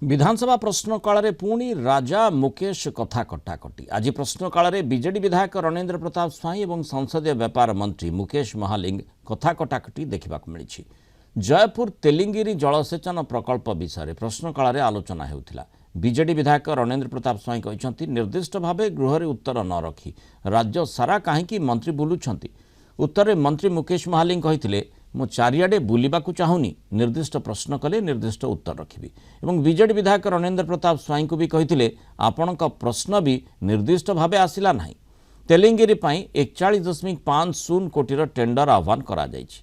विधानसभा प्रश्नकाल में पुणी राजा मुकेश कथा कटाकटी आज प्रश्नकाल में बीजेडी विधायक रणेंद्र प्रताप स्वाई और संसदीय व्यापार मंत्री मुकेश महालिंग कथा कटाकटी देखा मिली। जयपुर तेलिंगिरी जलसेचन प्रकल्प विषय प्रश्नकाल में आलोचना होता। बीजेडी विधायक रणेंद्र प्रताप स्वाई कहते निर्दिष्ट भाव गृह उत्तर न रखी राज्य सारा कहीं मंत्री बुलूंट। उत्तर में मंत्री मुकेश महालिंग कहते मु चारियाडे बुलिबाकू चाहूनी निर्दिष्ट प्रश्न कले निर्दिष्ट उत्तर रखिबी। एवं बीजेडी विधायक रणेंद्र प्रताप स्वाई को भी कहते आपणक प्रश्न भी निर्दिष्ट भाव आसिला नहीं। तेलिंगिरी 41.50 कोटी टेंडर आह्वान करा जायछि।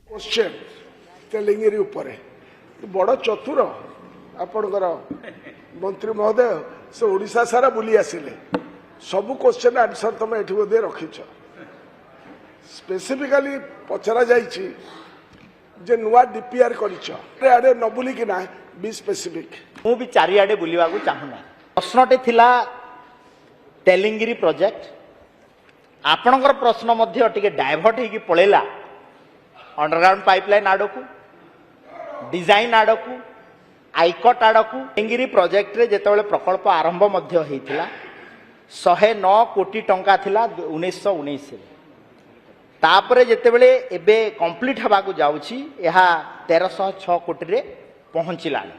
क्वेश्चन तेलिंगिरी ऊपर बड़ चतुर आपणकर मंत्री महोदय से ओडिशा सारा बुली आसिले सबु क्वेश्चन आंसर तुम एठी बोधे रखिछ। स्पेसिफिकली पचरा जाइछि जे नुआ डीपीआर करिछ आडे न बुली कि ना बी स्पेसिफिक। मु भी चारियाडे बुलिबाकू चाहुना। प्रश्नटे थिला तेलिंगिरी प्रोजेक्ट आपणकर प्रश्न मध्य टिके डाइवर्ट हेकी पळेला अंडरग्राउंड पाइपलाइन आडकू डिजाइन आडकू आईकट आडकू। तेलिंगिरी प्रोजेक्ट रे जेतेबेले प्रकल्प आरंभ मध्य हेतिला 109 कोटी टंका थिला 1919 रे। तापरे जेतेबेले एबे कंप्लीट हबाकू जाउछि एहा 1306 कोटी रे पहुंचिलानी।